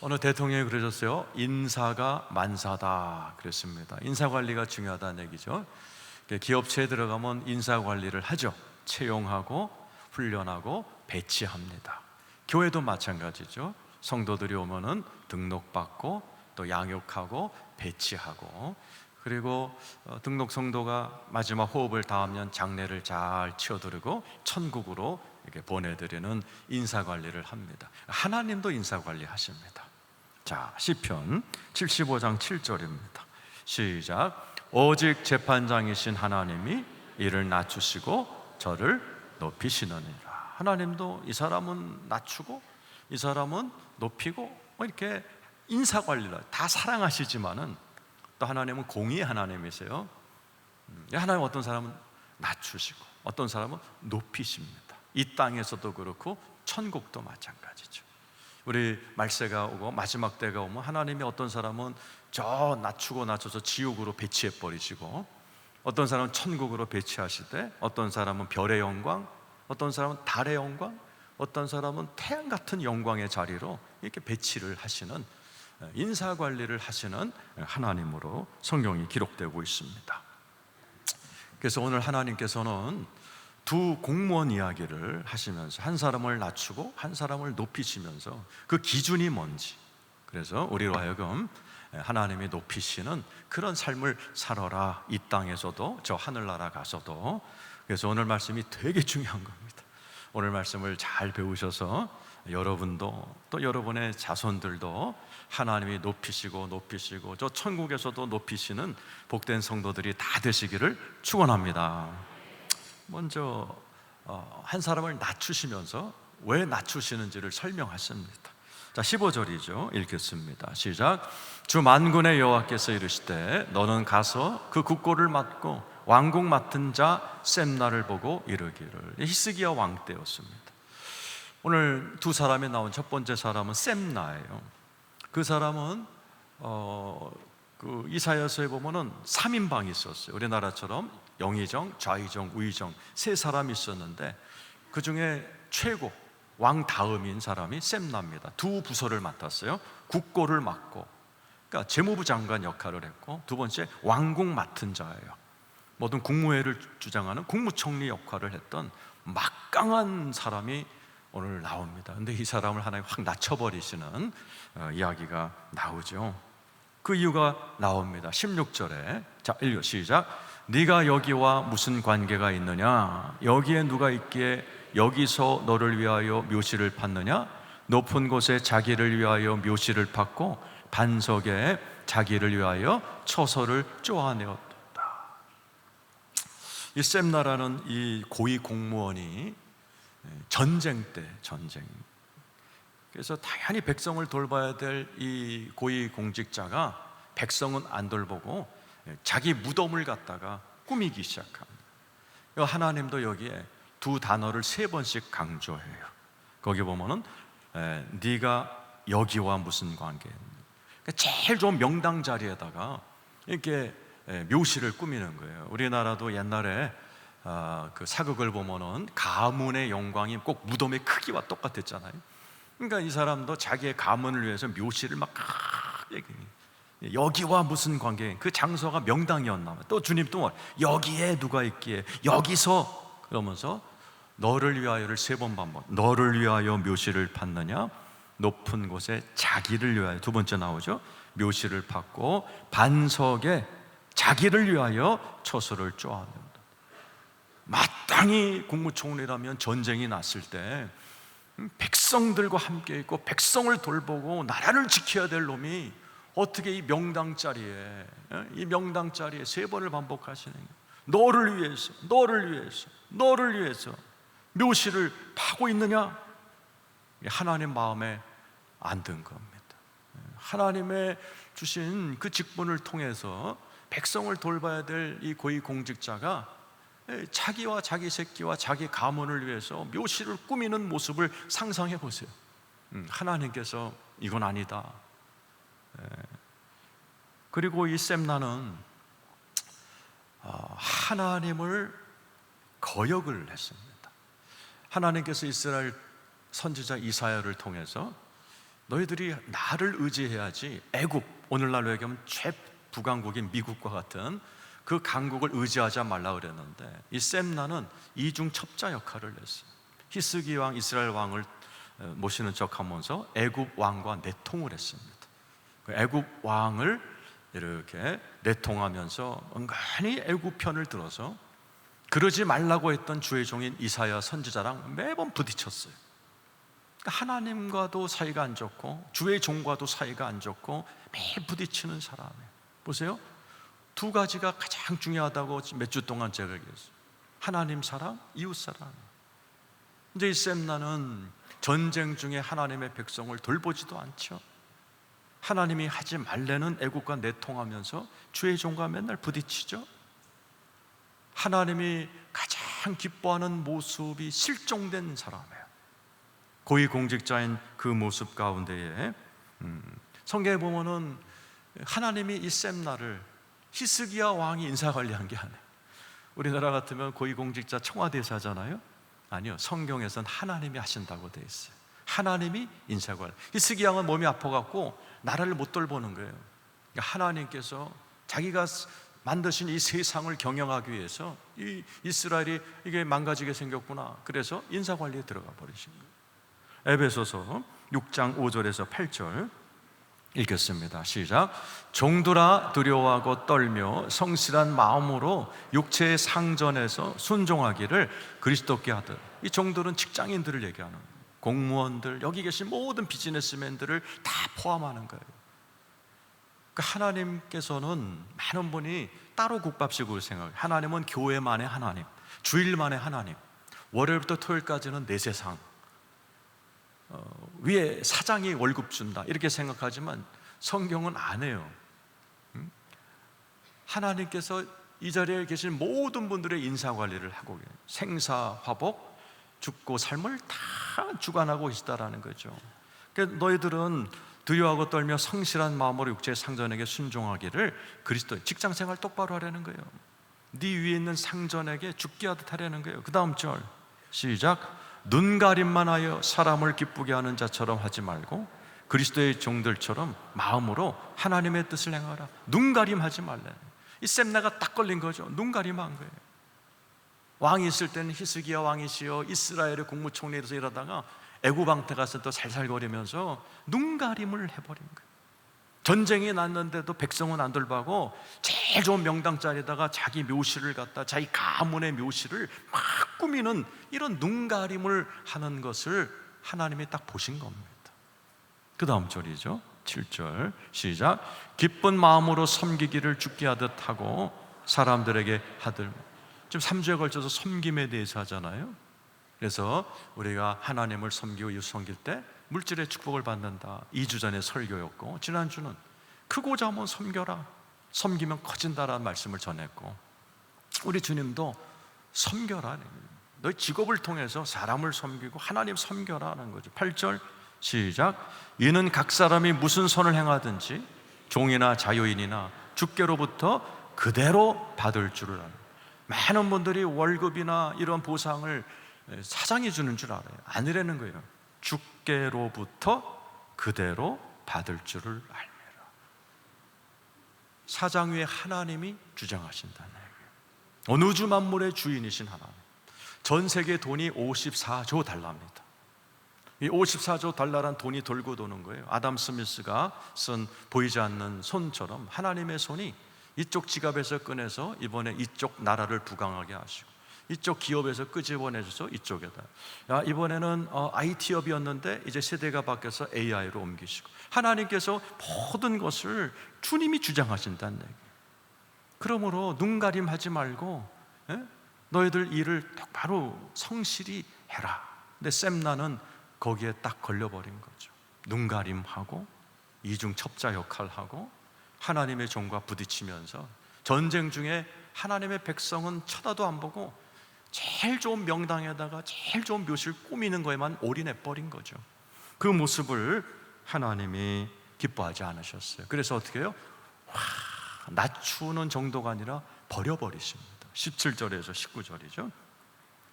어느 대통령이 그러셨어요. 인사가 만사다 그랬습니다. 인사관리가 중요하다는 얘기죠. 기업체에 들어가면 인사관리를 하죠. 채용하고 훈련하고 배치합니다. 교회도 마찬가지죠. 성도들이 오면은 등록받고 또 양육하고 배치하고, 그리고 등록 성도가 마지막 호흡을 닿으면 장례를 잘 치워드리고 천국으로 이렇게 보내드리는 인사관리를 합니다. 하나님도 인사관리 하십니다. 자, 시편 75장 7절입니다. 시작. 오직 재판장이신 하나님이 이를 낮추시고 저를 높이시느니라. 하나님도 이 사람은 낮추고 이 사람은 높이고 이렇게 인사관리를 다 사랑하시지만은 또 하나님은 공의의 하나님이세요. 하나님 어떤 사람은 낮추시고 어떤 사람은 높이십니다. 이 땅에서도 그렇고 천국도 마찬가지죠. 우리 말세가 오고 마지막 때가 오면 하나님이 어떤 사람은 저 낮추고 낮춰서 지옥으로 배치해 버리시고, 어떤 사람은 천국으로 배치하시되, 어떤 사람은 별의 영광, 어떤 사람은 달의 영광, 어떤 사람은 태양 같은 영광의 자리로 이렇게 배치를 하시는, 인사관리를 하시는 하나님으로 성경이 기록되고 있습니다. 그래서 오늘 하나님께서는 두 공무원 이야기를 하시면서 한 사람을 낮추고 한 사람을 높이시면서 그 기준이 뭔지, 그래서 우리로 하여금 하나님이 높이시는 그런 삶을 살아라, 이 땅에서도 저 하늘나라 가서도. 그래서 오늘 말씀이 되게 중요한 겁니다. 오늘 말씀을 잘 배우셔서 여러분도 또 여러분의 자손들도 하나님이 높이시고 높이시고 저 천국에서도 높이시는 복된 성도들이 다 되시기를 축원합니다. 먼저 한 사람을 낮추시면서 왜 낮추시는지를 설명하십니다. 자, 15절이죠. 읽겠습니다. 시작. 주 만군의 여호와께서 이르시되 너는 가서 그 국고를 맡고 왕국 맡은 자 셈나를 보고 이르기를. 히스기야 왕 때였습니다. 오늘 두 사람이 나온 첫 번째 사람은 셈나예요. 그 사람은 그 이사야서에 보면은 3인방이 있었어요. 우리나라처럼 영의정, 좌의정, 우의정 세 사람이 있었는데 그 중에 최고 왕 다음인 사람이 셈나입니다. 두 부서를 맡았어요. 국고를 맡고, 그러니까 재무부 장관 역할을 했고, 두 번째 왕국 맡은 자예요. 모든 국무회를 주장하는 국무총리 역할을 했던 막강한 사람이 오늘 나옵니다. 근데 이 사람을 하나님 확 낮춰버리시는 이야기가 나오죠. 그 이유가 나옵니다. 16절에 자, 읽어 시작. 네가 여기와 무슨 관계가 있느냐? 여기에 누가 있기에 여기서 너를 위하여 묘시를 팠느냐? 높은 곳에 자기를 위하여 묘시를 팠고 반석에 자기를 위하여 처소를 쪼아내었다. 이 셈나라는 이 고위 공무원이 전쟁 때, 그래서 당연히 백성을 돌봐야 될 이 고위 공직자가 백성은 안 돌보고 자기 무덤을 갖다가 꾸미기 시작합니다. 하나님도 여기에 두 단어를 세 번씩 강조해요. 거기 보면은 네가 여기와 무슨 관계? 제일 좋은 명당 자리에다가 이렇게 묘시를 꾸미는 거예요. 우리나라도 옛날에 그 사극을 보면은 가문의 영광이 꼭 무덤의 크기와 똑같았잖아요. 그러니까 이 사람도 자기의 가문을 위해서 묘시를 막 여기와 무슨 관계? 그 장소가 명당이었나 봐요. 또 주님 또 여기에 누가 있기에 여기서, 그러면서 너를 위하여를 세 번 반복. 너를 위하여 묘시를 팠느냐? 높은 곳에 자기를 위하여, 두 번째 나오죠. 묘시를 팠고 반석에 자기를 위하여 처소를 쪼아낸다. 마땅히 국무총리라면 전쟁이 났을 때 백성들과 함께 있고 백성을 돌보고 나라를 지켜야 될 놈이 어떻게 이 명당 자리에 세 번을 반복하시는 거예요. 너를 위해서, 너를 위해서, 너를 위해서 묘시를 파고 있느냐? 하나님 마음에 안 든 겁니다. 하나님의 주신 그 직분을 통해서 백성을 돌봐야 될 이 고위 공직자가 자기와 자기 새끼와 자기 가문을 위해서 묘시를 꾸미는 모습을 상상해 보세요. 하나님께서 이건 아니다. 그리고 이 셈나는 하나님을 거역을 했습니다. 하나님께서 이스라엘 선지자 이사야를 통해서 너희들이 나를 의지해야지 애굽, 오늘날로 얘기하면 최북왕국인 미국과 같은 그 강국을 의지하지 말라 그랬는데, 이 셈나는 이중 첩자 역할을 했어요. 히스기 왕, 이스라엘 왕을 모시는 척하면서 애굽 왕과 내통을 했습니다. 그 애굽 왕을 이렇게 내통하면서 은근히 애굽 편을 들어서 그러지 말라고 했던 주의 종인 이사야 선지자랑 매번 부딪혔어요. 하나님과도 사이가 안 좋고 주의 종과도 사이가 안 좋고 매일 부딪히는 사람이에요. 보세요, 두 가지가 가장 중요하다고 몇 주 동안 제가 얘기했어요. 하나님 사랑, 이웃 사랑. 이제 이 셈나는 전쟁 중에 하나님의 백성을 돌보지도 않죠. 하나님이 하지 말래는 애국과 내통하면서 주의 종과 맨날 부딪히죠. 하나님이 가장 기뻐하는 모습이 실종된 사람이에요. 고위공직자인 그 모습 가운데에 성경에 보면은 하나님이 이 셈나를 히스기야 왕이 인사관리한 게 아니에요. 우리나라 같으면 고위공직자 청와대사잖아요. 아니요, 성경에서는 하나님이 하신다고 돼 있어요. 하나님이 인사관리. 히스기야 왕은 몸이 아파갖고 나라를 못 돌보는 거예요. 그러니까 하나님께서 자기가 만드신 이 세상을 경영하기 위해서 이 이스라엘이 이게 망가지게 생겼구나, 그래서 인사관리에 들어가 버리신 거예요. 에베소서 6장 5절에서 8절 읽겠습니다. 시작. 종들아 두려워하고 떨며 성실한 마음으로 육체의 상전에서 순종하기를 그리스도께 하듯. 이 종들은 직장인들을 얘기하는 거예요. 공무원들, 여기 계신 모든 비즈니스맨들을 다 포함하는 거예요. 그러니까 하나님께서는 많은 분이 따로 국밥식으로 생각해요. 하나님은 교회만의 하나님, 주일만의 하나님, 월요일부터 토요일까지는 내 세상, 위에 사장이 월급 준다 이렇게 생각하지만 성경은 안 해요. 하나님께서 이 자리에 계신 모든 분들의 인사관리를 하고 계세요. 생사화복, 죽고 삶을 다 주관하고 계시다라는 거죠. 그러니까 너희들은 두려워하고 떨며 성실한 마음으로 육체의 상전에게 순종하기를 그리스도. 직장생활 똑바로 하라는 거예요. 네 위에 있는 상전에게 죽게 하듯 하라는 거예요. 그 다음 절 시작. 눈가림만 하여 사람을 기쁘게 하는 자처럼 하지 말고 그리스도의 종들처럼 마음으로 하나님의 뜻을 행하라. 눈가림하지 말래. 이 셈나가 딱 걸린 거죠. 눈가림한 거예요. 왕이 있을 때는 히스기야 왕이시여 이스라엘의 국무총리로서 일하다가 애굽 왕태 가서 또 살살거리면서 눈가림을 해버린 거예요. 전쟁이 났는데도 백성은 안 돌보고 제일 좋은 명당 자리에다가 자기 묘실을 갖다, 자기 가문의 묘실을 막 꾸미는 이런 눈가림을 하는 것을 하나님이 딱 보신 겁니다. 그 다음 절이죠. 7절 시작. 기쁜 마음으로 섬기기를 주께 하듯 하고 사람들에게 하들. 지금 3주에 걸쳐서 섬김에 대해서 하잖아요. 그래서 우리가 하나님을 섬기고 이웃 섬길 때 물질의 축복을 받는다. 2주 전에 설교였고, 지난주는 크고자 하면 섬겨라, 섬기면 커진다라는 말씀을 전했고, 우리 주님도 섬겨라, 너희 직업을 통해서 사람을 섬기고 하나님 섬겨라는 거죠. 8절 시작. 이는 각 사람이 무슨 선을 행하든지 종이나 자유인이나 주께로부터 그대로 받을 줄을 아는. 많은 분들이 월급이나 이런 보상을 사장이 주는 줄 알아요. 아니라는 거예요. 주께로부터 그대로 받을 줄을 알미라. 사장 위에 하나님이 주장하신다는 얘기예요. 어느 우주 만물의 주인이신 하나님. 전 세계 돈이 54조 달러입니다. 이 54조 달러란 돈이 돌고 도는 거예요. 아담 스미스가 쓴 보이지 않는 손처럼 하나님의 손이 이쪽 지갑에서 꺼내서 이번에 이쪽 나라를 부강하게 하시고, 이쪽 기업에서 끄집어내줘서 이쪽에다, 이번에는 IT업이었는데 이제 세대가 바뀌어서 AI로 옮기시고, 하나님께서 모든 것을 주님이 주장하신다는 얘기예요. 그러므로 눈가림하지 말고 너희들 일을 똑바로 성실히 해라. 근데 셈나는 거기에 딱 걸려버린 거죠. 눈가림하고 이중 첩자 역할하고 하나님의 종과 부딪히면서 전쟁 중에 하나님의 백성은 쳐다도 안 보고 제일 좋은 명당에다가 제일 좋은 묘실 꾸미는 거에만 올인해버린 거죠. 그 모습을 하나님이 기뻐하지 않으셨어요. 그래서 어떻게 해요? 낮추는 정도가 아니라 버려버리십니다. 17절에서 19절이죠.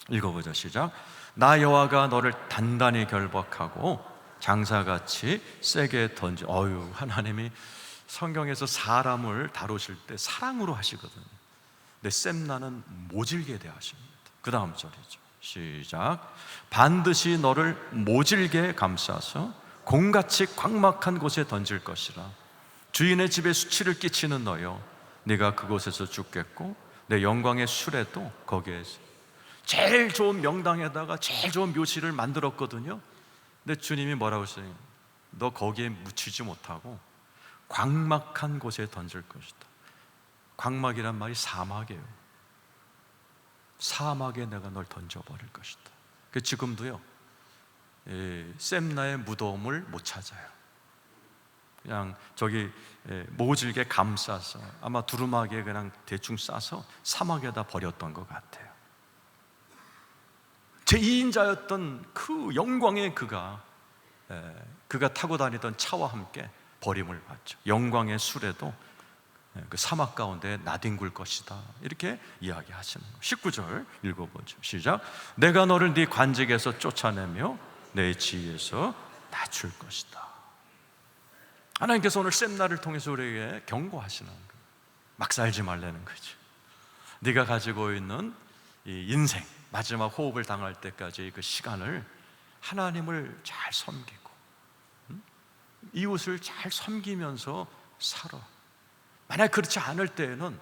읽어보자. 시작. 나 여호와가 너를 단단히 결박하고 장사같이 세게 던져. 하나님이 성경에서 사람을 다루실 때 사랑으로 하시거든요. 근데 셈나는 모질게 대하십니다. 그 다음 절이죠. 시작. 반드시 너를 모질게 감싸서 공같이 광막한 곳에 던질 것이라. 주인의 집에 수치를 끼치는 너여, 네가 그곳에서 죽겠고 내 영광의 수레도 거기에서. 제일 좋은 명당에다가 제일 좋은 묘지를 만들었거든요. 근데 주님이 뭐라고 하세요? 너 거기에 묻히지 못하고 광막한 곳에 던질 것이다. 광막이란 말이 사막이에요. 사막에 내가 널 던져버릴 것이다. 지금도요, 셈나의 무덤을 못 찾아요. 그냥 저기 모질게 감싸서, 아마 두루마기에 그냥 대충 싸서 사막에다 버렸던 것 같아요. 제2인자였던 그 영광의 그가 타고 다니던 차와 함께 버림을 받죠. 영광의 수레도 그 사막 가운데 나뒹굴 것이다, 이렇게 이야기하시는 거예요. 19절 읽어보죠. 시작. 내가 너를 네 관직에서 쫓아내며 내 지위에서 낮출 것이다. 하나님께서 오늘 셈나를 통해서 우리에게 경고하시는 거예요. 막 살지 말라는 거죠. 네가 가지고 있는 이 인생 마지막 호흡을 당할 때까지 그 시간을 하나님을 잘 섬기고 이웃을 잘 섬기면서 살아. 만약 그렇지 않을 때에는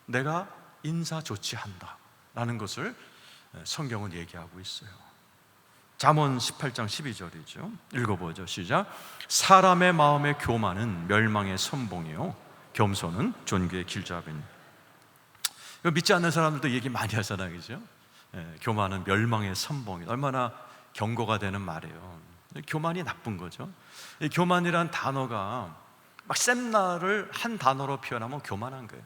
내가 인사조치한다 라는 것을 성경은 얘기하고 있어요. 잠언 18장 12절이죠. 읽어보죠. 시작. 사람의 마음의 교만은 멸망의 선봉이요 겸손은 존귀의 길잡이니. 믿지 않는 사람들도 얘기 많이 하잖아요, 그죠? 교만은 멸망의 선봉이다. 얼마나 경고가 되는 말이에요. 교만이 나쁜 거죠. 이 교만이란 단어가 막 셈나를 한 단어로 표현하면 교만한 거예요.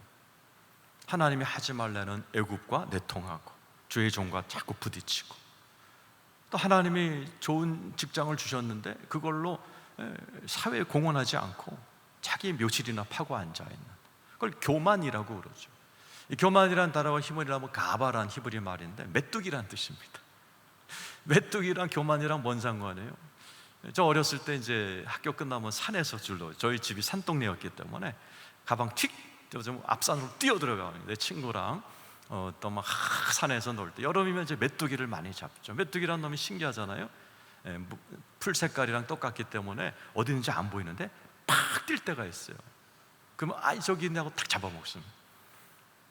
하나님이 하지 말라는 애굽과 내통하고 주의 종과 자꾸 부딪히고, 또 하나님이 좋은 직장을 주셨는데 그걸로 사회에 공헌하지 않고 자기 묘실이나 파고 앉아있는, 그걸 교만이라고 그러죠. 이 교만이란 단어가 히브리라면 가바란 히브리 말인데 메뚜기란 뜻입니다. 메뚜기랑 교만이랑 뭔 상관이에요? 저 어렸을 때 이제 학교 끝나면 산에서 줄로, 저희 집이 산동네였기 때문에 가방 틱 좀 앞산으로 뛰어 들어가요. 내 친구랑 또 막 산에서 놀 때, 여름이면 이제 메뚜기를 많이 잡죠. 메뚜기란 놈이 신기하잖아요. 풀 색깔이랑 똑같기 때문에 어디 있는지 안 보이는데 팍 뛸 때가 있어요. 그러면 저기 있냐고 탁 잡아먹습니다.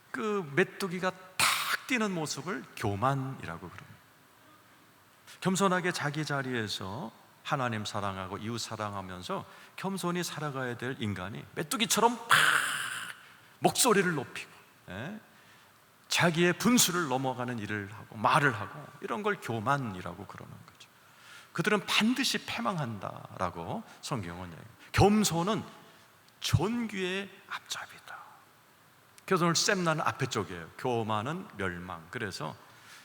그 메뚜기가 탁 뛰는 모습을 교만이라고 그럽니다. 겸손하게 자기 자리에서 하나님 사랑하고 이웃 사랑하면서 겸손히 살아가야 될 인간이 메뚜기처럼 팍 목소리를 높이고 자기의 분수를 넘어가는 일을 하고 말을 하고, 이런 걸 교만이라고 그러는 거죠. 그들은 반드시 패망한다라고 성경은 얘기해요. 겸손은 존귀의 앞잡이다. 그래서 오늘 셈나는 앞에 쪽이에요. 교만은 멸망. 그래서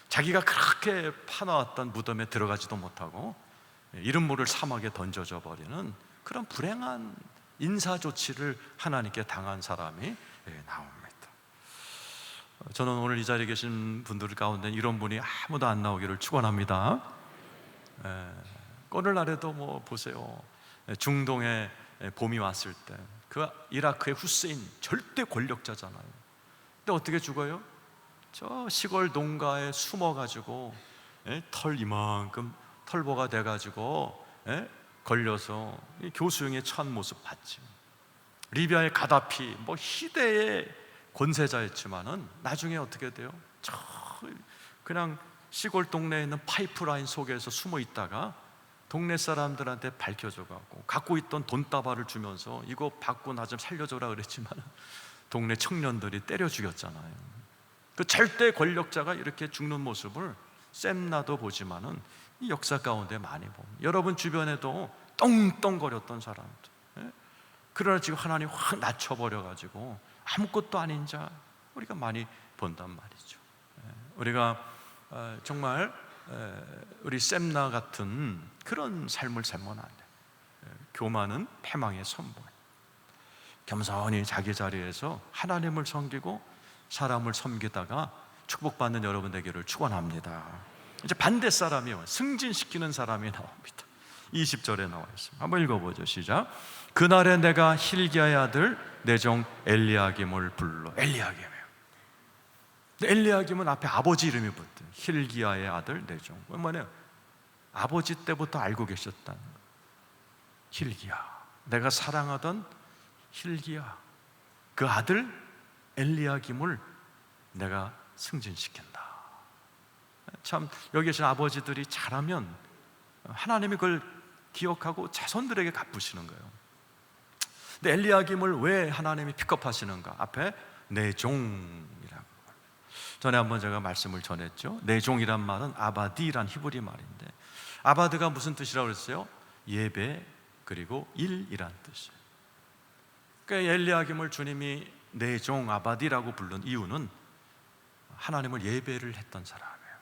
자기가 그렇게 파놓았던 무덤에 들어가지도 못하고 이름 모를 사막에 던져져 버리는 그런 불행한 인사조치를 하나님께 당한 사람이 나옵니다. 저는 오늘 이 자리에 계신 분들 가운데 이런 분이 아무도 안 나오기를 축원합니다. 오늘날에도 뭐 보세요. 중동에 봄이 왔을 때 그 이라크의 후세인 절대 권력자잖아요. 근데 어떻게 죽어요? 저 시골 농가에 숨어가지고 털 이만큼 털보가 돼가지고 걸려서 교수형에 처한 모습 봤지. 리비아의 가다피 뭐 희대의 권세자였지만은 나중에 어떻게 돼요? 그냥 시골 동네에 있는 파이프라인 속에서 숨어 있다가 동네 사람들한테 밝혀져가고 갖고 있던 돈다발을 주면서 이거 받고 나 좀 살려줘라 그랬지만 동네 청년들이 때려 죽였잖아요. 그 절대 권력자가 이렇게 죽는 모습을 셈나도 보지만은 이 역사 가운데 많이 봅니다. 여러분 주변에도 떵떵거렸던 사람들, 그러나 지금 하나님 확 낮춰버려가지고 아무것도 아닌 자 우리가 많이 본단 말이죠. 우리가 정말 우리 셈나 같은 그런 삶을 살면 안 돼요. 교만은 패망의 선봉. 겸손히 자기 자리에서 하나님을 섬기고 사람을 섬기다가 축복받는 여러분 되기를 축원합니다. 이제 반대 사람이요, 승진시키는 사람이 나옵니다. 20절에 나와 있습니다. 한번 읽어보죠. 시작. 그날에 내가 힐기야의 아들 내 종 엘리야김을 불러. 엘리야김이에요. 엘리야김은 앞에 아버지 이름이 붙어요. 힐기야의 아들 내 종. 뭐냐? 아버지 때부터 알고 계셨다는 거예요. 힐기야, 내가 사랑하던 힐기야, 그 아들 엘리야김을 내가 승진시킨다. 참 여기 계신 아버지들이 잘하면 하나님이 그걸 기억하고 자손들에게 갚으시는 거예요. 근데 엘리야김을 왜 하나님이 픽업하시는가? 앞에 내 종이라고. 전에 한번 제가 말씀을 전했죠. 내 종이란 말은 아바디란 히브리 말인데, 아바드가 무슨 뜻이라고 그랬어요? 예배 그리고 일이란 뜻이에요. 그러니까 엘리야김을 주님이 내 종 아바디라고 부른 이유는 하나님을 예배를 했던 사람이에요.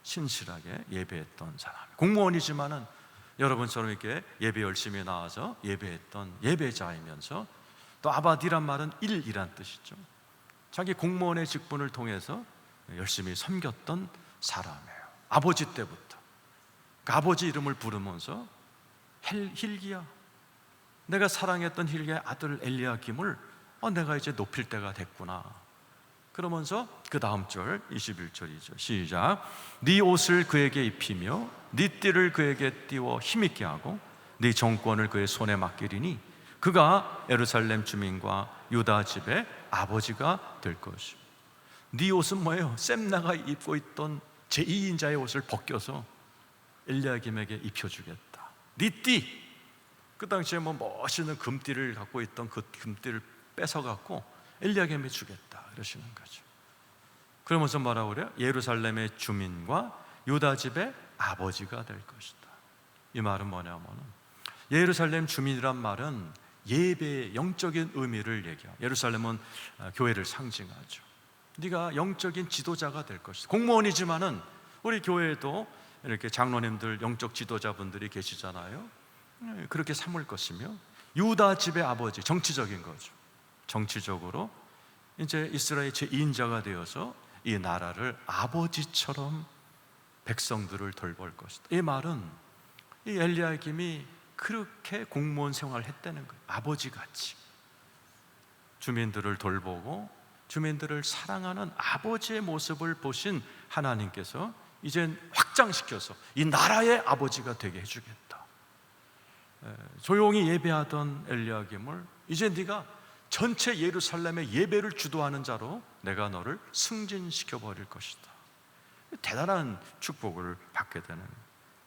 신실하게 예배했던 사람. 공무원이지만은 여러분처럼 이렇게 예배 열심히 나와서 예배했던 예배자이면서, 또 아바디란 말은 일이란 뜻이죠. 자기 공무원의 직분을 통해서 열심히 섬겼던 사람이에요. 아버지 때부터 그 아버지 이름을 부르면서 힐기야, 내가 사랑했던 힐기야의 아들 엘리야김을 내가 이제 높일 때가 됐구나. 그러면서 그 다음 절 21절이죠. 시작. 네 옷을 그에게 입히며 네 띠를 그에게 띄워 힘있게 하고 네 정권을 그의 손에 맡기리니 그가 예루살렘 주민과 유다 집의 아버지가 될 것이오. 네 옷은 뭐예요? 셈나가 입고 있던 제2인자의 옷을 벗겨서 엘리야김에게 입혀주겠다. 네 띠, 그 당시에 뭐 멋있는 금띠를 갖고 있던 그 금띠를 뺏어갖고 엘리야김에게 주겠다 그러시는 거죠. 그러면서 뭐라고 그래요? 예루살렘의 주민과 유다 집의 아버지가 될 것이다. 이 말은 뭐냐면은, 예루살렘 주민이란 말은 예배의 영적인 의미를 얘기해요. 예루살렘은 교회를 상징하죠. 네가 영적인 지도자가 될 것이다. 공무원이지만은 우리 교회에도 이렇게 장로님들, 영적 지도자분들이 계시잖아요. 그렇게 삼을 것이며, 유다 집의 아버지, 정치적인 거죠. 정치적으로 이제 이스라엘 제2인자가 되어서 이 나라를 아버지처럼 백성들을 돌볼 것이다. 이 말은 이 엘리야김이 그렇게 공무원 생활을 했다는 거예요. 아버지같이 주민들을 돌보고 주민들을 사랑하는 아버지의 모습을 보신 하나님께서 이젠 확장시켜서 이 나라의 아버지가 되게 해주겠다. 조용히 예배하던 엘리야김을 이제 네가 전체 예루살렘의 예배를 주도하는 자로 내가 너를 승진시켜버릴 것이다. 대단한 축복을 받게 되는,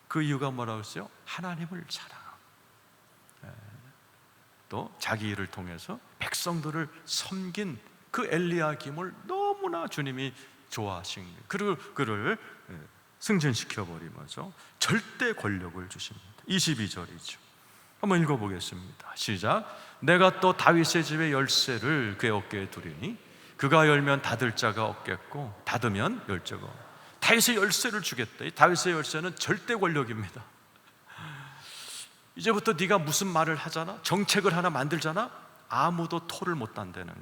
그 이유가 뭐라고 했어요? 하나님을 사랑하고 또 자기 일을 통해서 백성들을 섬긴 그 엘리야김을 너무나 주님이 좋아하신, 그리고 그를 승진시켜버리면서 절대 권력을 주십니다. 22절이죠. 한번 읽어보겠습니다. 시작. 내가 또 다윗의 집의 열쇠를 그의 어깨에 두리니 그가 열면 닫을 자가 없겠고 닫으면 열 자가 없고. 다윗의 열쇠를 주겠다. 이 다윗의 열쇠는 절대 권력입니다. 이제부터 네가 무슨 말을 하잖아, 정책을 하나 만들잖아, 아무도 토를 못 단다는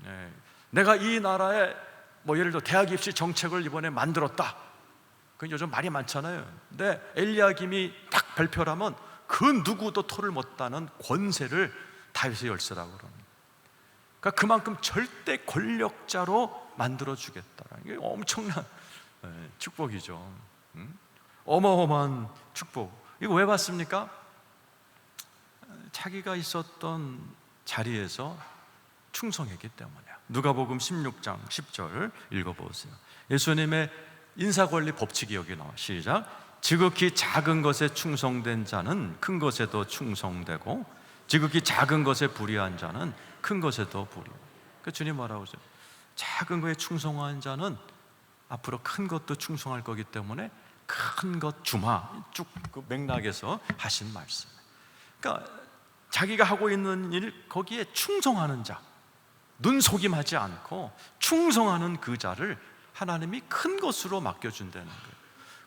거예요. 내가 이 나라에 뭐 예를 들어 대학 입시 정책을 이번에 만들었다. 그건 요즘 말이 많잖아요. 근데 엘리야김이 딱 발표를 하면 그 누구도 토를 못 다는 권세를 다윗의 열쇠라고 그럽니다. 그러니까 그만큼 절대 권력자로 만들어주겠다라는 게 엄청난 축복이죠. 어마어마한 축복. 이거 왜 받습니까? 자기가 있었던 자리에서 충성했기 때문이야. 누가복음 16장 10절 읽어보세요. 예수님의 인사권리 법칙이 여기 나와. 시작. 지극히 작은 것에 충성된 자는 큰 것에도 충성되고 지극히 작은 것에 불의한 자는 큰 것에도 불의해. 그 주님 뭐라고 하죠? 작은 것에 충성한 자는 앞으로 큰 것도 충성할 거기 때문에 큰 것 주마. 쭉 그 맥락에서 하신 말씀. 그러니까 자기가 하고 있는 일 거기에 충성하는 자, 눈속임하지 않고 충성하는 그 자를 하나님이 큰 것으로 맡겨준다는 거예요.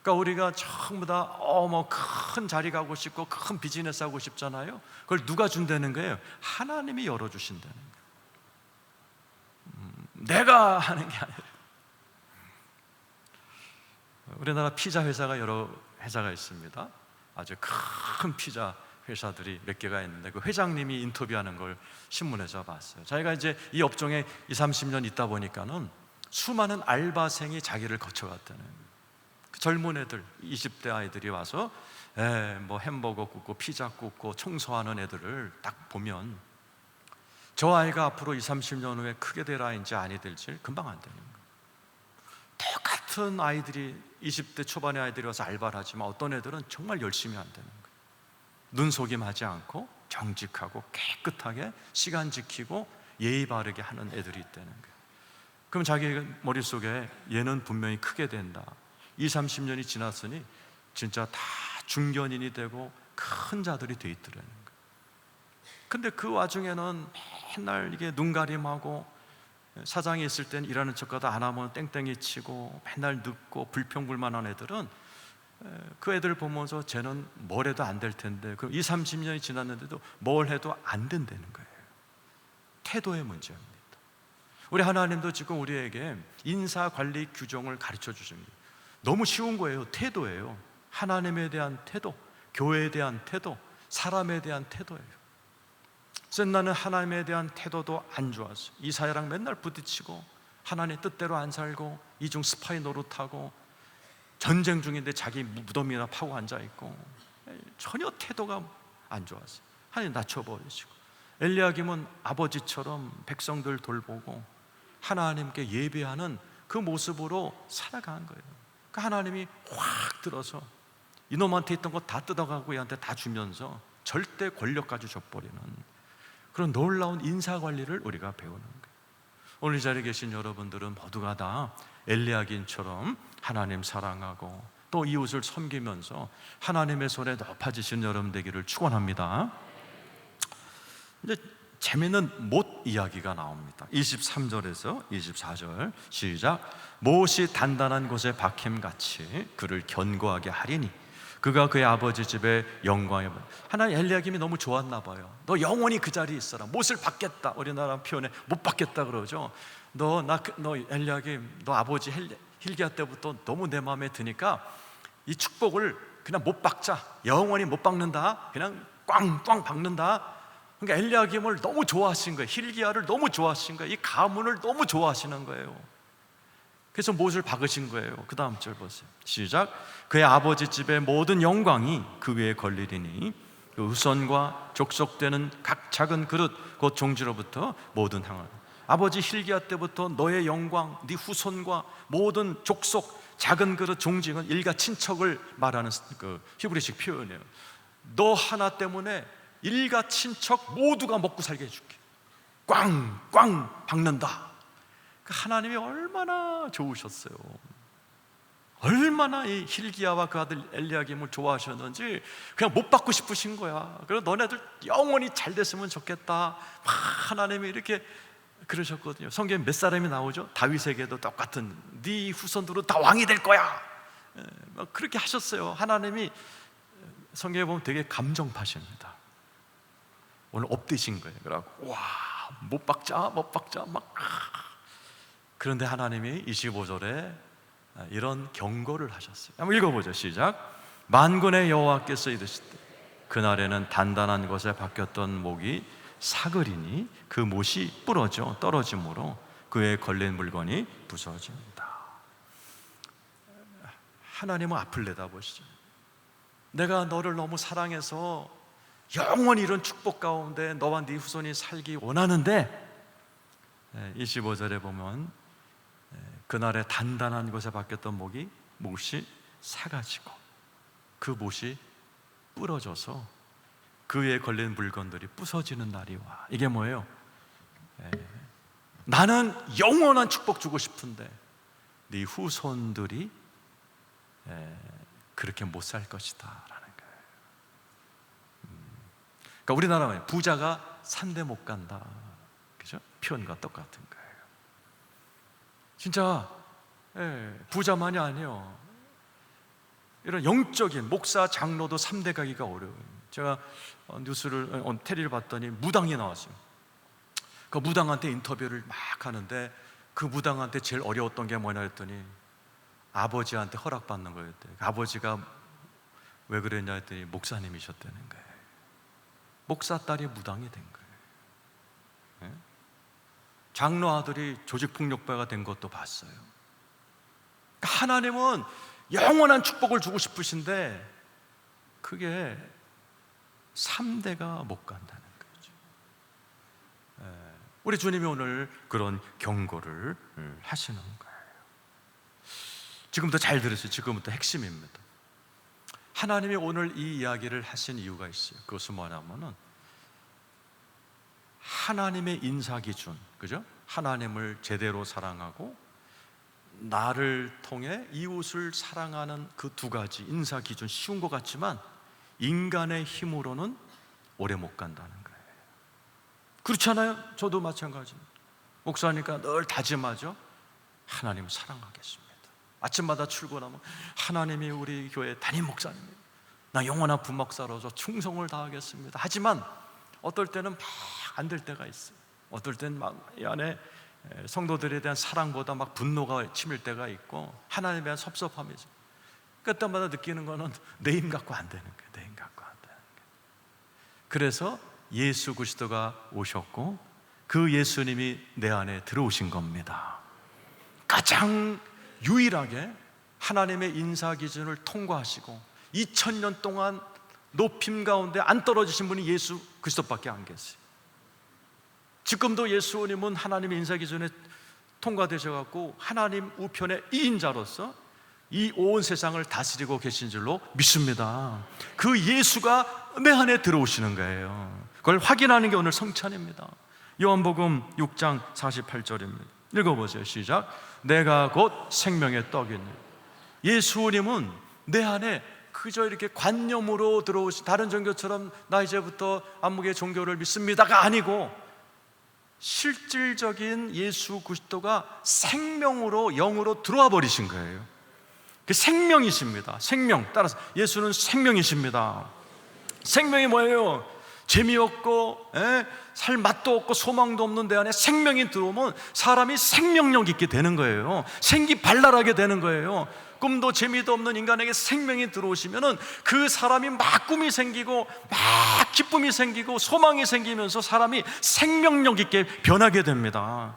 그러니까 우리가 전부 다 뭐 큰 자리 가고 싶고 큰 비즈니스 하고 싶잖아요. 그걸 누가 준다는 거예요? 하나님이 열어주신다는 거예요. 내가 하는 게 아니라. 우리나라 피자 회사가 여러 회사가 있습니다. 아주 큰 피자 회사들이 몇 개가 있는데 그 회장님이 인터뷰하는 걸 신문에서 봤어요. 자기가 이제 이 업종에 20, 30년 있다 보니까는 수많은 알바생이 자기를 거쳐갔다는, 그 젊은 애들, 20대 아이들이 와서 뭐 햄버거 굽고 피자 굽고 청소하는 애들을 딱 보면 저 아이가 앞으로 20, 30년 후에 크게 될아이인지 아니 될지 금방 안 되는 거예요. 똑같은 아이들이 20대 초반의 아이들이 와서 알바를 하지만 어떤 애들은 정말 열심히 한다는 거예요. 눈속임하지 않고 정직하고 깨끗하게 시간 지키고 예의 바르게 하는 애들이 있다는 거예요. 그럼 자기 머릿속에 얘는 분명히 크게 된다, 20, 30년이 지났으니 진짜 다 중견인이 되고 큰 자들이 돼 있더라는 거예요. 근데 그 와중에는 맨날 이게 눈가림하고 사장이 있을 땐 일하는 척하다 안 하면 땡땡이 치고 맨날 늦고 불평불만한 애들은 그 애들 보면서 쟤는 뭘 해도 안 될 텐데, 그럼 20, 30년이 지났는데도 뭘 해도 안 된다는 거예요. 태도의 문제입니다. 우리 하나님도 지금 우리에게 인사관리 규정을 가르쳐 주십니다. 너무 쉬운 거예요. 태도예요. 하나님에 대한 태도, 교회에 대한 태도, 사람에 대한 태도예요. 그래서 나는 하나님에 대한 태도도 안 좋았어요. 이사야랑 맨날 부딪히고 하나님 뜻대로 안 살고 이중 스파이 노릇하고 전쟁 중인데 자기 무덤이나 파고 앉아있고 전혀 태도가 안 좋았어요. 하나님 낮춰버리시고, 엘리야김은 아버지처럼 백성들 돌보고 하나님께 예배하는 그 모습으로 살아간 거예요. 그러니까 하나님이 확 들어서 이놈한테 있던 거 다 뜯어가고 얘한테 다 주면서 절대 권력까지 줘버리는 그런 놀라운 인사관리를 우리가 배우는 거예요. 오늘 이 자리에 계신 여러분들은 모두가 다 엘리야긴처럼 하나님 사랑하고 또 이웃을 섬기면서 하나님의 손에 높아지신 여러분 되기를 축원합니다. 이제 재미있는 못 이야기가 나옵니다. 23절에서 24절 시작. 못이 단단한 곳에 박힘같이 그를 견고하게 하리니 그가 그의 아버지 집에 영광에. 하나님 엘리야김이 너무 좋았나 봐요. 너 영원히 그 자리에 있어라. 못을 받겠다. 우리나라 표현에 못 받겠다 그러죠. 너 엘리야김, 너 아버지 hil기야 때부터 너무 내 마음에 드니까 이 축복을 그냥 못 박자. 영원히 못 박는다. 그냥 꽝꽝 박는다. 그러니까 엘리야김을 너무 좋아하신 거예요. hil기야를 너무 좋아하신 거예요. 이 가문을 너무 좋아하시는 거예요. 그래서 못을 박으신 거예요. 그 다음 절 보세요. 시작. 그의 아버지 집의 모든 영광이 그 위에 걸리리니 그 후손과 족속되는 각 작은 그릇 곧 종지로부터 모든 향을. 아버지 hil기야 때부터 너의 영광, 네 후손과 모든 족속, 작은 그릇, 종지는 일가 친척을 말하는 그 히브리식 표현이에요. 너 하나 때문에 일가 친척 모두가 먹고 살게 해줄게. 꽝꽝 박는다. 하나님이 얼마나 좋으셨어요. 얼마나 이 hil기야와 그 아들 엘리야김을 좋아하셨는지 그냥 못 받고 싶으신 거야. 그래서 너네들 영원히 잘 됐으면 좋겠다. 하나님이 이렇게 그러셨거든요. 성경에 몇 사람이 나오죠? 다윗에게도 똑같은 네 후손들은 다 왕이 될 거야. 그렇게 하셨어요. 하나님이 성경에 보면 되게 감정파십니다. 오늘 업되신 거예요. 그래갖고 와, 못 박자 막. 그런데 하나님이 25절에 이런 경고를 하셨어요. 한번 읽어보죠. 시작. 만군의 여호와께서 이르시되 그날에는 단단한 것에 박혔던 목이 사그리니 그 못이 부러져 떨어짐으로 그에 걸린 물건이 부서집니다. 하나님은 앞을 내다보시죠. 내가 너를 너무 사랑해서 영원히 이런 축복 가운데 너와 네 후손이 살기 원하는데 25절에 보면 그날에 단단한 것에 박혔던 못이 사가지고 그 못이 부러져서 그 위에 걸린 물건들이 부서지는 날이 와. 이게 뭐예요? 나는 영원한 축복 주고 싶은데 네 후손들이 그렇게 못 살 것이다 라는 거예요. 그러니까 우리나라는 부자가 산데 못 간다, 그죠? 표현과 똑같은 거예요. 진짜 부자만이 아니에요. 이런 영적인 목사, 장로도 3대 가기가 어려워요. 제가 뉴스를 테리를 봤더니 무당이 나왔어요. 그 무당한테 인터뷰를 막 하는데 그 무당한테 제일 어려웠던 게 뭐냐 했더니 아버지한테 허락받는 거였대요. 아버지가 왜 그랬냐 했더니 목사님이셨다는 거예요. 목사 딸이 무당이 된 거예요. 장로 아들이 조직폭력배가 된 것도 봤어요. 하나님은 영원한 축복을 주고 싶으신데 그게 3대가 못 간다는 거죠. 우리 주님이 오늘 그런 경고를 하시는 거예요. 지금부터 잘 들으세요. 지금부터 핵심입니다. 하나님이 오늘 이 이야기를 하신 이유가 있어요. 그것은 뭐냐면은 하나님의 인사 기준, 그죠? 하나님을 제대로 사랑하고 나를 통해 이웃을 사랑하는 그 두 가지 인사 기준, 쉬운 것 같지만 인간의 힘으로는 오래 못 간다는 거예요. 그렇잖아요? 저도 마찬가지입니다. 목사니까 늘 다짐하죠. 하나님 사랑하겠습니다. 아침마다 출근하면 하나님이 우리 교회 담임 목사님입니다. 나 영원한 부목사로서 충성을 다하겠습니다. 하지만 어떨 때는 막 안 될 때가 있어요. 어떨 때는 막 이 안에 성도들에 대한 사랑보다 막 분노가 치밀 때가 있고 하나님에 대한 섭섭함이 있어요. 그때마다 느끼는 거는 내 힘 갖고 안 되는 거예요. 내 힘 갖고 안 되는 거예요. 그래서 예수 그리스도가 오셨고 그 예수님이 내 안에 들어오신 겁니다. 가장 유일하게 하나님의 인사 기준을 통과하시고 2000년 동안 높임 가운데 안 떨어지신 분이 예수 그리스도밖에 안 계세요. 지금도 예수님은 하나님의 인사 기준에 통과되셔갖고 하나님 우편의 2인자로서 이 온 세상을 다스리고 계신 줄로 믿습니다. 그 예수가 내 안에 들어오시는 거예요. 그걸 확인하는 게 오늘 성찬입니다. 요한복음 6장 48절입니다. 읽어보세요. 시작. 내가 곧 생명의 떡이니. 예수님은 내 안에 그저 이렇게 관념으로 들어오신, 다른 종교처럼 나 이제부터 암묵의 종교를 믿습니다가 아니고 실질적인 예수 그리스도가 생명으로, 영으로 들어와 버리신 거예요. 그 생명이십니다. 생명. 따라서 예수는 생명이십니다. 생명이 뭐예요? 재미없고 살 맛도 없고 소망도 없는 내 안에 생명이 들어오면 사람이 생명력 있게 되는 거예요. 생기 발랄하게 되는 거예요. 꿈도 재미도 없는 인간에게 생명이 들어오시면은 그 사람이 막 꿈이 생기고 막 기쁨이 생기고 소망이 생기면서 사람이 생명력 있게 변하게 됩니다.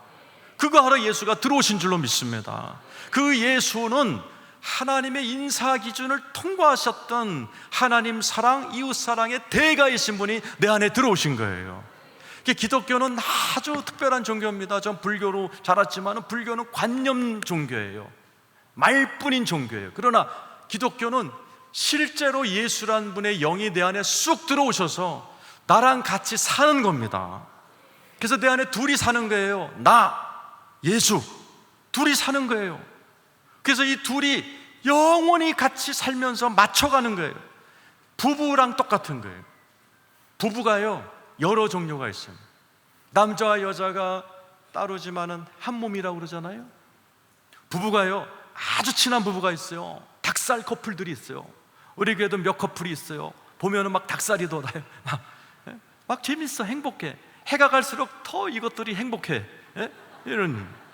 그거 하러 예수가 들어오신 줄로 믿습니다. 그 예수는 하나님의 인사 기준을 통과하셨던 하나님 사랑, 이웃 사랑의 대가이신 분이 내 안에 들어오신 거예요. 기독교는 아주 특별한 종교입니다. 전 불교로 자랐지만 불교는 관념 종교예요. 말뿐인 종교예요. 그러나 기독교는 실제로 예수란 분의 영이 내 안에 쑥 들어오셔서 나랑 같이 사는 겁니다. 그래서 내 안에 둘이 사는 거예요. 나, 예수, 둘이 사는 거예요. 그래서 이 둘이 영원히 같이 살면서 맞춰가는 거예요. 부부랑 똑같은 거예요. 부부가요 여러 종류가 있어요. 남자와 여자가 따로지만은 한 몸이라고 그러잖아요. 부부가요 아주 친한 부부가 있어요. 닭살 커플들이 있어요. 우리 교회도 몇 커플이 있어요. 보면은 막 닭살이 돋아요. 막 재밌어, 행복해. 해가 갈수록 더 이것들이 행복해. 이런.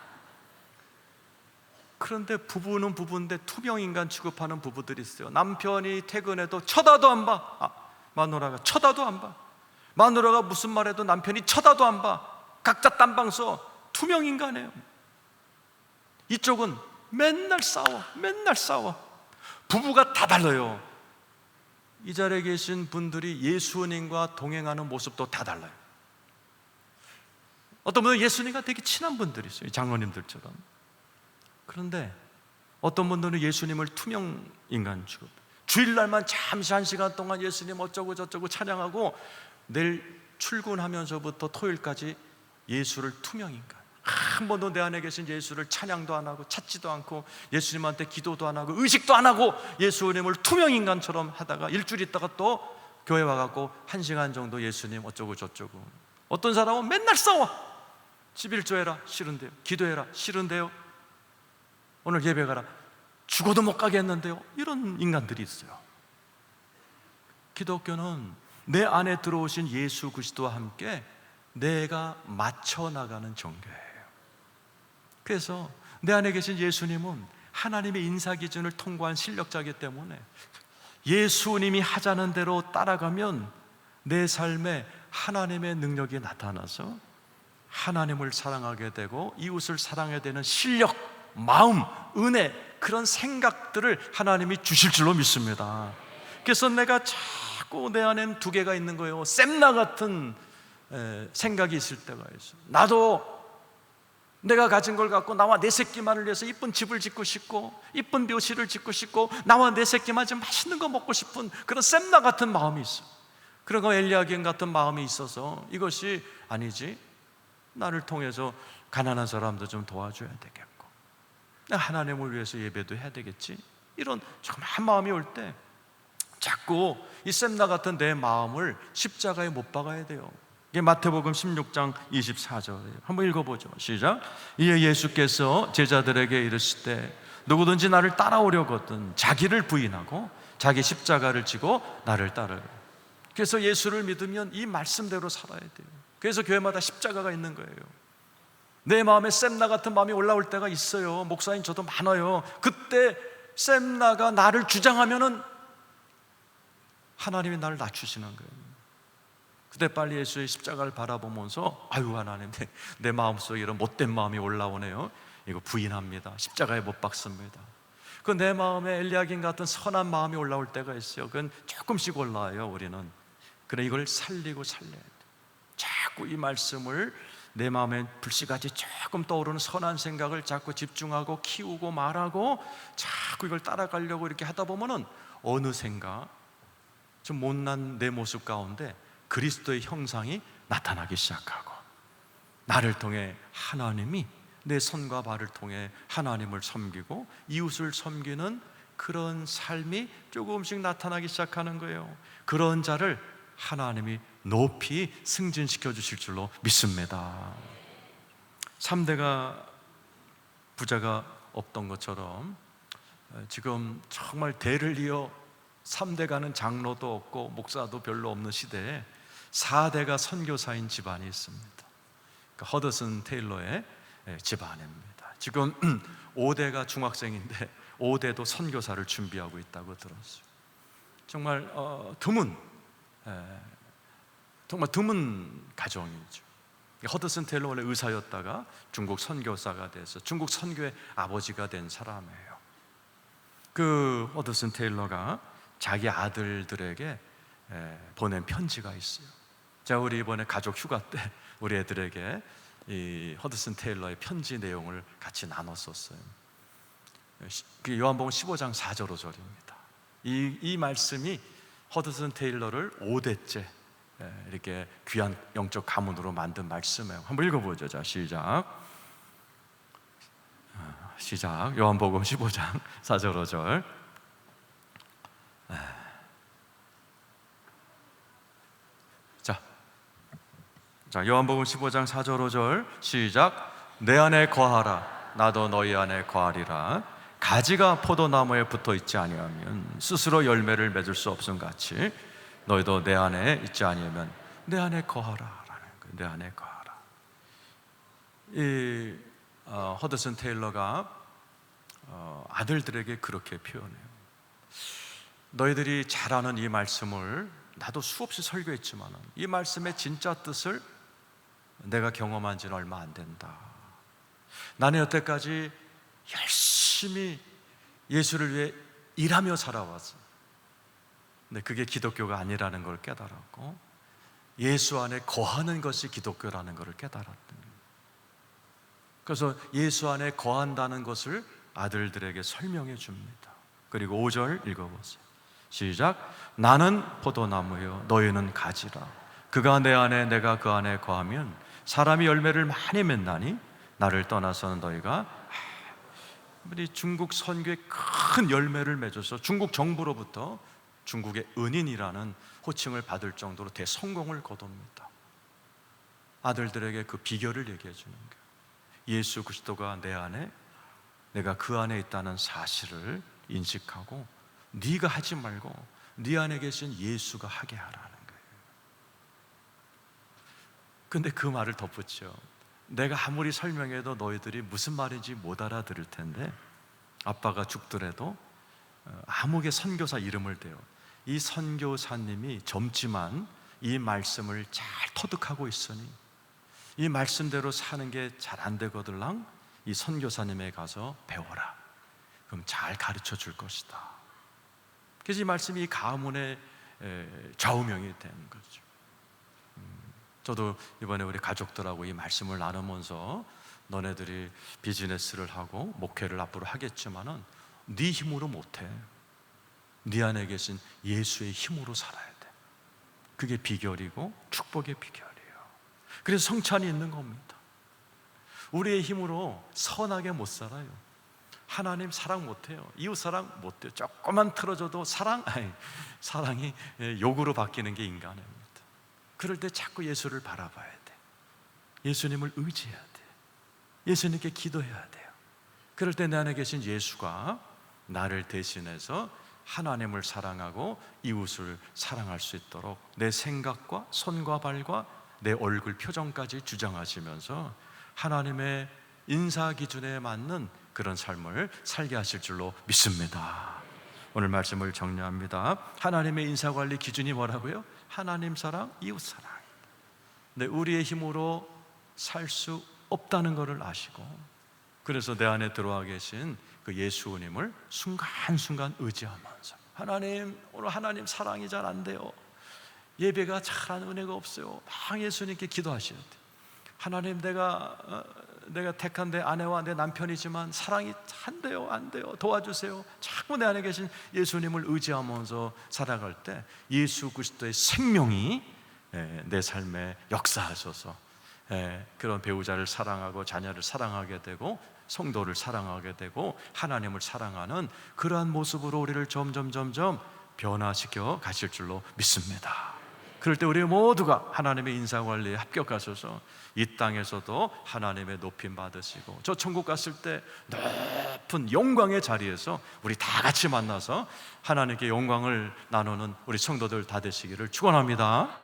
그런데 부부는 부부인데 투명인간 취급하는 부부들이 있어요. 남편이 퇴근해도 쳐다도 안 봐. 마누라가 쳐다도 안 봐. 마누라가 무슨 말해도 남편이 쳐다도 안 봐. 각자 딴방 써. 투명인간이에요. 이쪽은 맨날 싸워. 맨날 싸워. 부부가 다 달라요. 이 자리에 계신 분들이 예수님과 동행하는 모습도 다 달라요. 어떤 분은 예수님과 되게 친한 분들이 있어요. 장로님들처럼. 그런데 어떤 분들은 예수님을 투명 인간 취급. 주일날만 잠시 1시간 동안 예수님 어쩌고 저쩌고 찬양하고 내일 출근하면서부터 토요일까지 예수를 투명 인간. 한 번도 내 안에 계신 예수를 찬양도 안 하고 찾지도 않고 예수님한테 기도도 안 하고 의식도 안 하고 예수님을 투명 인간처럼 하다가 일주일 있다가 또 교회 와갖고 1시간 정도 예수님 어쩌고 저쩌고. 어떤 사람은 맨날 싸워. 11조 해라 싫은데요. 기도해라 싫은데요. 오늘 예배 가라 죽어도 못 가게 했는데요. 이런 인간들이 있어요. 기독교는 내 안에 들어오신 예수 그리스도와 함께 내가 맞춰 나가는 종교예요. 그래서 내 안에 계신 예수님은 하나님의 인사 기준을 통과한 실력자이기 때문에 예수님이 하자는 대로 따라가면 내 삶에 하나님의 능력이 나타나서 하나님을 사랑하게 되고 이웃을 사랑해야 되는 실력, 마음, 은혜, 그런 생각들을 하나님이 주실 줄로 믿습니다. 그래서 내가 자꾸 내 안에는 두 개가 있는 거예요. 샘나 같은 생각이 있을 때가 있어요. 나도 내가 가진 걸 갖고 나와 내 새끼만을 위해서 이쁜 집을 짓고 싶고 이쁜 묘실을 짓고 싶고 나와 내 새끼만 좀 맛있는 거 먹고 싶은 그런 샘나 같은 마음이 있어. 그런 거 엘리야kim 같은 마음이 있어서 이것이 아니지, 나를 통해서 가난한 사람도 좀 도와줘야 되겠고 하나님을 위해서 예배도 해야 되겠지, 이런 조그만 마음이 올 때 자꾸 이 샘나 같은 내 마음을 십자가에 못 박아야 돼요. 이게 마태복음 16장 24절이에요. 한번 읽어보죠. 시작. 이에 예수께서 제자들에게 이르실 때 누구든지 나를 따라오려거든 자기를 부인하고 자기 십자가를 지고 나를 따르라. 그래서 예수를 믿으면 이 말씀대로 살아야 돼요. 그래서 교회마다 십자가가 있는 거예요. 내 마음에 샘나 같은 마음이 올라올 때가 있어요. 목사님 저도 많아요. 그때 샘나가 나를 주장하면은 하나님이 나를 낮추시는 거예요. 그때 빨리 예수의 십자가를 바라보면서 아유 하나님, 내 마음속에 이런 못된 마음이 올라오네요. 이거 부인합니다. 십자가에 못 박습니다. 그 내 마음에 엘리야kim 같은 선한 마음이 올라올 때가 있어요. 그건 조금씩 올라와요. 우리는 그래 이걸 살리고 살려야 돼요. 자꾸 이 말씀을 내 마음에 불씨같이 조금 떠오르는 선한 생각을 자꾸 집중하고 키우고 말하고 자꾸 이걸 따라가려고 이렇게 하다 보면은 어느샌가 좀 못난 내 모습 가운데 그리스도의 형상이 나타나기 시작하고 나를 통해 하나님이 내 손과 발을 통해 하나님을 섬기고 이웃을 섬기는 그런 삶이 조금씩 나타나기 시작하는 거예요. 그런 자를 하나님이 높이 승진시켜 주실 줄로 믿습니다. 3대가 부자가 없던 것처럼 지금 정말 대를 이어 3대 가는 장로도 없고 목사도 별로 없는 시대에 4대가 선교사인 집안이 있습니다. 허드슨 테일러의 집안입니다. 지금 5대가 중학생인데 5대도 선교사를 준비하고 있다고 들었어요. 정말 드문 가정이죠. 허드슨 테일러 원래 의사였다가 중국 선교사가 돼서 중국 선교의 아버지가 된 사람이에요. 그 허드슨 테일러가 자기 아들들에게 보낸 편지가 있어요. 자, 우리 이번에 가족 휴가 때 우리 애들에게 이 허드슨 테일러의 편지 내용을 같이 나눴었어요. 요한복음 15장 4절 5절입니다. 이 말씀이 허드슨 테일러를 5대째 이렇게 귀한 영적 가문으로 만든 말씀이에요. 한번 읽어보죠. 자, 시작. 요한복음 15장 4절 5절. 자, 요한복음 15장 4절 5절 시작. 내 안에 거하라 나도 너희 안에 거하리라. 가지가 포도나무에 붙어 있지 아니하면 스스로 열매를 맺을 수 없음 같이 너희도 내 안에 있지 아니하면 내 안에 거하라 라는 거예요. 내 안에 거하라. 이 허드슨 테일러가 아들들에게 그렇게 표현해요. 너희들이 잘 아는 이 말씀을 나도 수없이 설교했지만 이 말씀의 진짜 뜻을 내가 경험한 지는 얼마 안 된다. 나는 여태까지 열심히 예수를 위해 일하며 살아왔어. 근데 그게 기독교가 아니라는 걸 깨달았고 예수 안에 거하는 것이 기독교라는 것을 깨달았던 거예요. 그래서 예수 안에 거한다는 것을 아들들에게 설명해 줍니다. 그리고 5절 읽어보세요. 시작. 나는 포도나무요 너희는 가지라. 그가 내 안에 내가 그 안에 거하면 사람이 열매를 많이 맺나니 나를 떠나서는 너희가 우리 중국 선교에 큰 열매를 맺어서 중국 정부로부터 중국의 은인이라는 호칭을 받을 정도로 대성공을 거둡니다. 아들들에게 그 비결을 얘기해 주는 거예요. 예수 그리스도가 내 안에 내가 그 안에 있다는 사실을 인식하고 네가 하지 말고 네 안에 계신 예수가 하게 하라는 거예요. 근데 그 말을 덧붙여 내가 아무리 설명해도 너희들이 무슨 말인지 못 알아들을 텐데 아빠가 죽더라도 아무개 선교사 이름을 대요. 이 선교사님이 젊지만 이 말씀을 잘 터득하고 있으니 이 말씀대로 사는 게 잘 안 되거들랑 이 선교사님에 가서 배워라. 그럼 잘 가르쳐 줄 것이다. 그래서 이 말씀이 가문의 좌우명이 되는 거죠. 저도 이번에 우리 가족들하고 이 말씀을 나누면서 너네들이 비즈니스를 하고 목회를 앞으로 하겠지만은 네 힘으로 못해. 네 안에 계신 예수의 힘으로 살아야 돼. 그게 비결이고 축복의 비결이에요. 그래서 성찬이 있는 겁니다. 우리의 힘으로 선하게 못 살아요. 하나님 사랑 못해요. 이웃 사랑 못해요. 조금만 틀어줘도 사랑이 욕으로 바뀌는 게 인간입니다. 그럴 때 자꾸 예수를 바라봐야 돼. 예수님을 의지해야 돼. 예수님께 기도해야 돼요. 그럴 때 내 안에 계신 예수가 나를 대신해서 하나님을 사랑하고 이웃을 사랑할 수 있도록 내 생각과 손과 발과 내 얼굴 표정까지 주장하시면서 하나님의 인사 기준에 맞는 그런 삶을 살게 하실 줄로 믿습니다. 오늘 말씀을 정리합니다. 하나님의 인사관리 기준이 뭐라고요? 하나님 사랑, 이웃 사랑. 근데 우리의 힘으로 살 수 없다는 것을 아시고, 그래서 내 안에 들어와 계신 그 예수님을 순간순간 의지하면서, 하나님, 오늘 하나님 사랑이 잘 안 돼요. 예배가 잘하는 은혜가 없어요. 막 예수님께 기도하셔야 돼요. 하나님, 내가 택한 내 아내와 내 남편이지만 사랑이 안 돼요. 도와주세요. 자꾸 내 안에 계신 예수님을 의지하면서 살아갈 때 예수 그리스도의 생명이 내 삶에 역사하셔서 그런 배우자를 사랑하고 자녀를 사랑하게 되고 성도를 사랑하게 되고 하나님을 사랑하는 그러한 모습으로 우리를 점점 변화시켜 가실 줄로 믿습니다. 그럴 때 우리 모두가 하나님의 인사관리에 합격하셔서 이 땅에서도 하나님의 높임 받으시고 저 천국 갔을 때 높은 영광의 자리에서 우리 다 같이 만나서 하나님께 영광을 나누는 우리 성도들 다 되시기를 축원합니다.